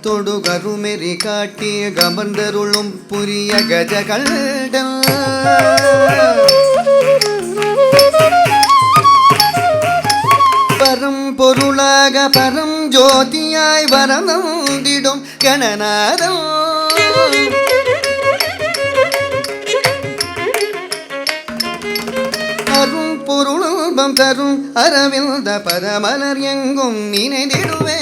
தொடு கருமெறி காட்டி கமர்ந்தருளும் புரிய கஜகண்டன் பரம்பொருளாக பரம் ஜோதியாய் வரந்திடும் கணநாதம் அரும் பொருளும் தரும் அரவிந்த பரமலர் எங்கும் நினைந்திடுவே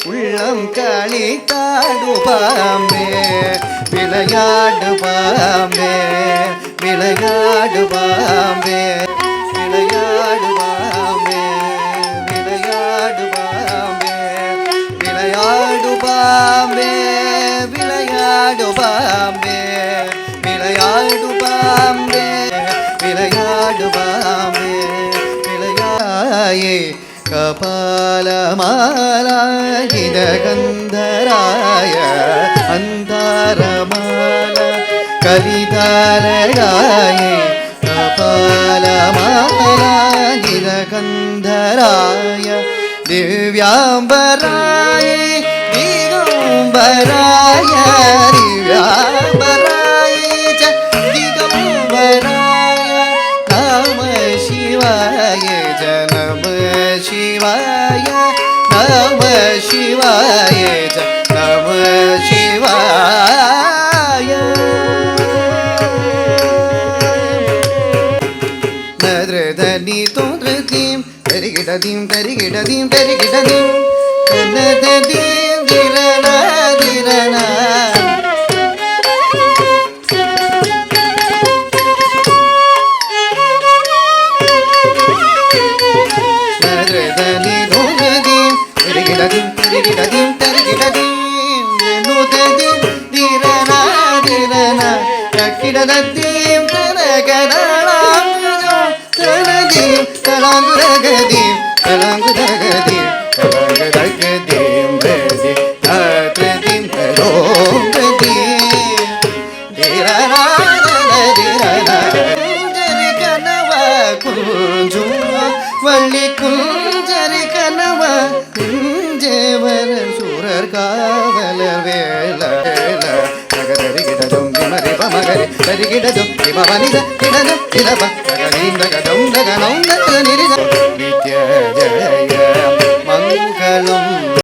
உள்ளம் களித்தாடு பாம்பே விளையாடு பாம்பே விளையாடு பாம்பே விளையாடு பாம்பே விளையாடு பாம்பே விளையாடு பாம்பே விளையாடு பாம்பே விளையாடு பாம்பே விளையாடு பாம்பே விளையாயே கபாலமாலாகித கந்தராய அந்தாரமால கலிதாரடாயே கபாலமாலாகித கந்தராய திவ்யாம்பராய திகம்பராய திவ்யாம்பராய திகம்பராய நம சிவாய நம சிவாய நம சிவாய நம சிவாய நத்ரதனி தோன்றதீம் தரிகிடதீம் தரிகிடதீம் தரிகிடதீம் கனததீம் திரணா திரணா தரிகிடதீம் தரிகிடதீம் நுததீம் திரணா திரணா கக்கிடதீம் தரகடலாம் தரதீம் தலாங்குரகதீம் தலாங்குரகதீம் தலாங்குரகதீம் பிரதி தாத்ரதீம் தரோங்கதீம் திரணா காவலர் வேல வேல நகதரி கிடதும் விமரி பமகரி தரி கிடதும் விமவனித கிடதும் இதப சகலீந்த